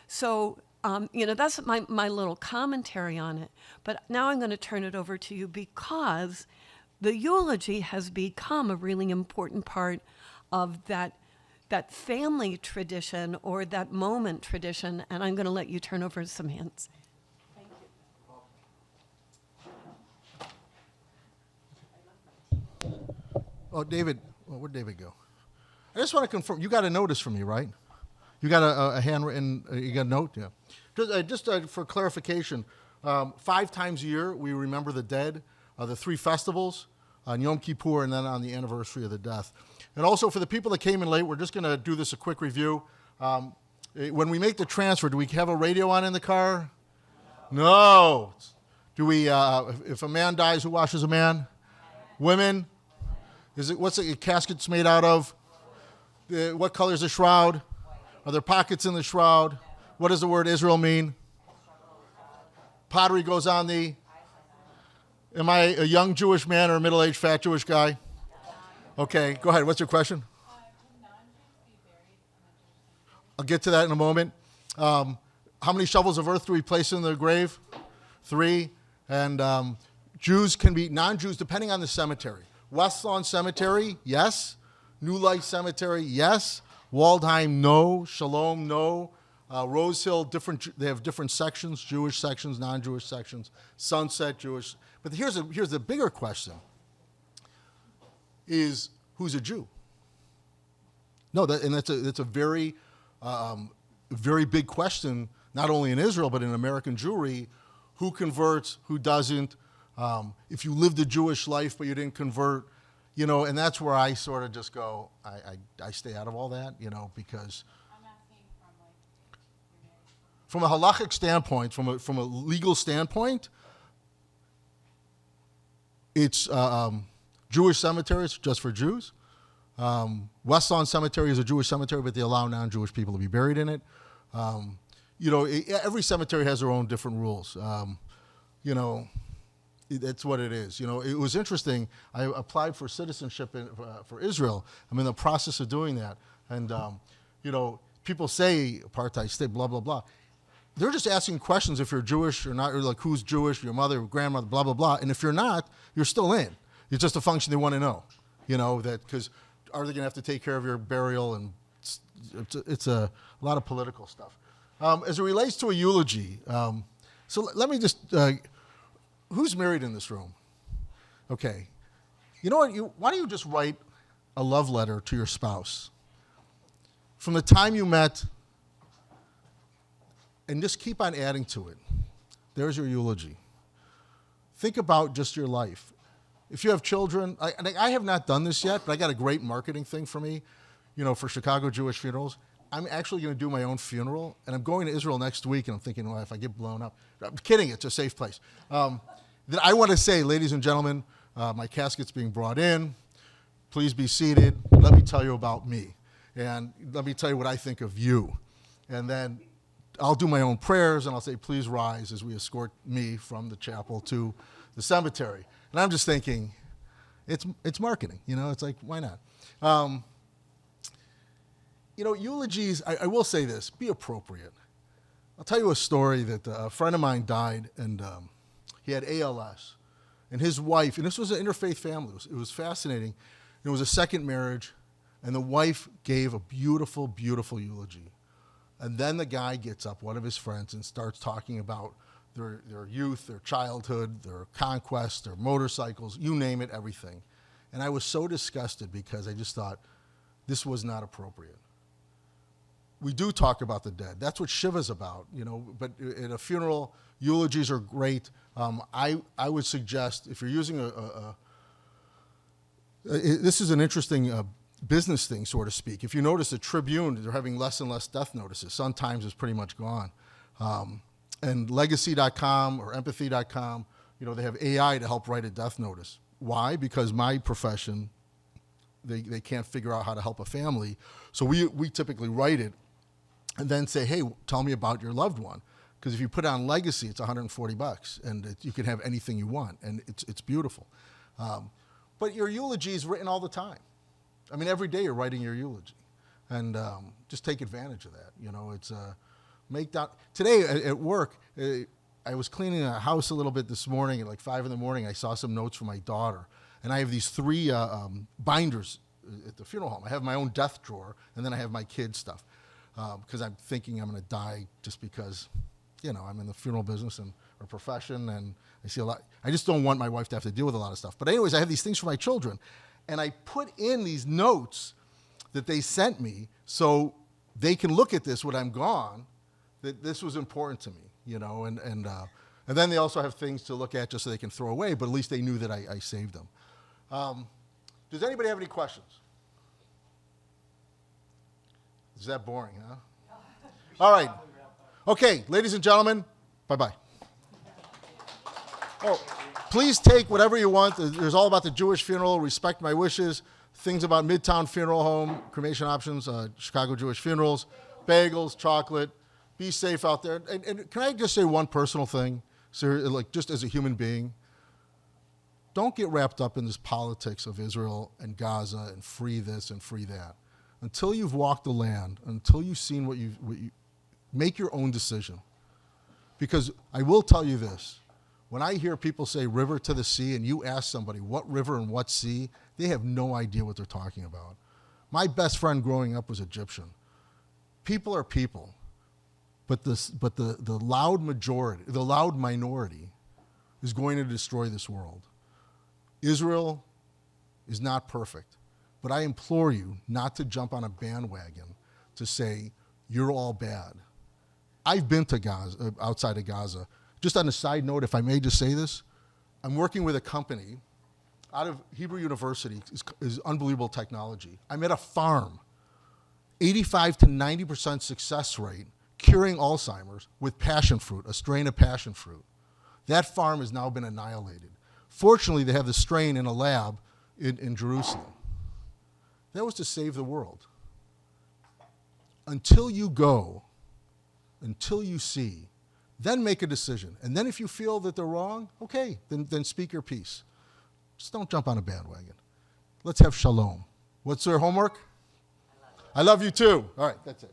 So, that's my little commentary on it. But now I'm going to turn it over to you, because the eulogy has become a really important part of that family tradition or that moment tradition, and I'm going to let you turn over some hands. Thank you. Oh, David, where'd David go? I just want to confirm, you got a notice from me, right? You got a handwritten, you got a note? Yeah. Just for clarification, 5 times a year we remember the dead, the 3 festivals, on Yom Kippur, and then on the anniversary of the death. And also for the people that came in late, we're just going to do this a quick review. When we make the transfer, do we have a radio on in the car? No. Do we? If a man dies, who washes a man? Women. What's the casket's made out of? What color is the shroud? Are there pockets in the shroud? What does the word Israel mean? Pottery goes on the. Am I a young Jewish man or a middle-aged fat Jewish guy? Okay, go ahead. What's your question? I'll get to that in a moment. How many shovels of earth do we place in the grave? 3. And Jews can be non-Jews depending on the cemetery. West Lawn Cemetery, yes. New Life Cemetery, yes. Waldheim, no. Shalom, no. Rose Hill, they have different sections, Jewish sections, non-Jewish sections. Sunset, Jewish. But here's the bigger question. Is who's a Jew? No, that's a very, very big question, not only in Israel, but in American Jewry. Who converts, who doesn't? If you lived a Jewish life but you didn't convert, and that's where I sort of just go, I stay out of all that, because I'm asking from a halachic standpoint, from a legal standpoint, it's Jewish cemeteries just for Jews. West Lawn Cemetery is a Jewish cemetery, but they allow non-Jewish people to be buried in it. Every cemetery has their own different rules. That's what it is. It was interesting. I applied for citizenship for Israel. I'm in the process of doing that. And, people say apartheid state, blah, blah, blah. They're just asking questions if you're Jewish or not, or like who's Jewish, your mother, grandmother, blah, blah, blah. And if you're not, you're still in. It's just a function they want to know, that because are they going to have to take care of your burial? And it's a lot of political stuff. As it relates to a eulogy, so let me just, who's married in this room? Okay. You know what? Why don't you just write a love letter to your spouse from the time you met and just keep on adding to it. There's your eulogy. Think about just your life. If you have children, I have not done this yet, but I got a great marketing thing for me, for Chicago Jewish funerals. I'm actually going to do my own funeral, and I'm going to Israel next week, and I'm thinking, well, if I get blown up. I'm kidding, it's a safe place. That I want to say, ladies and gentlemen, my casket's being brought in. Please be seated. Let me tell you about me. and let me tell you what I think of you. And then I'll do my own prayers, and I'll say, please rise as we escort me from the chapel to the cemetery. And I'm just thinking, it's marketing. It's like, why not? Eulogies, I will say this, be appropriate. I'll tell you a story that a friend of mine died, and he had ALS. And his wife, and this was an interfaith family. It was fascinating. It was a second marriage, and the wife gave a beautiful, beautiful eulogy. And then the guy gets up, one of his friends, and starts talking about their youth, their childhood, their conquests, their motorcycles, you name it, everything. And I was so disgusted because I just thought this was not appropriate. We do talk about the dead. That's what Shiva's about, but at a funeral, eulogies are great. I would suggest, if you're using this is an interesting business thing, so to speak. If you notice the Tribune, they're having less and less death notices. Sun Times is pretty much gone. And Legacy.com or Empathy.com, they have AI to help write a death notice. Why? Because my profession, they can't figure out how to help a family. So we typically write it and then say, hey, tell me about your loved one. Because if you put it on Legacy, it's $140, and you can have anything you want, and it's beautiful. But your eulogy is written all the time. I mean, every day you're writing your eulogy, and just take advantage of that. It's make that. Today at work, I was cleaning a house a little bit this morning. At like 5 in the morning, I saw some notes from my daughter, and I have these 3 binders at the funeral home. I have my own death drawer, and then I have my kids' stuff, because I'm thinking I'm going to die just because, I'm in the funeral business and or profession, and I see a lot. I just don't want my wife to have to deal with a lot of stuff. But anyways, I have these things for my children, and I put in these notes that they sent me so they can look at this when I'm gone, that this was important to me, and then they also have things to look at just so they can throw away, but at least they knew that I saved them. Does anybody have any questions? Is that boring, huh? All right. Okay, ladies and gentlemen, bye-bye. Oh, please take whatever you want. There's all about the Jewish funeral, respect my wishes, things about Midtown Funeral Home, cremation options, Chicago Jewish funerals, bagels, chocolate. Be safe out there. And can I just say one personal thing? Just as a human being, don't get wrapped up in this politics of Israel and Gaza and free this and free that. Until you've walked the land, until you've seen what you make your own decision. Because I will tell you this, when I hear people say river to the sea and you ask somebody what river and what sea, they have no idea what they're talking about. My best friend growing up was Egyptian. People are people, but the loud majority, the loud minority is going to destroy this world. Israel is not perfect, but I implore you not to jump on a bandwagon to say you're all bad. I've been to Gaza, outside of Gaza. Just on a side note, if I may just say this, I'm working with a company out of Hebrew University, is unbelievable technology. I'm at a farm, 85 to 90% success rate, curing Alzheimer's with passion fruit, a strain of passion fruit. That farm has now been annihilated. Fortunately, they have the strain in a lab in Jerusalem. That was to save the world. Until you go, until you see, then make a decision. And then if you feel that they're wrong, okay, then speak your piece. Just don't jump on a bandwagon. Let's have shalom. What's their homework? I love you too. All right, that's it.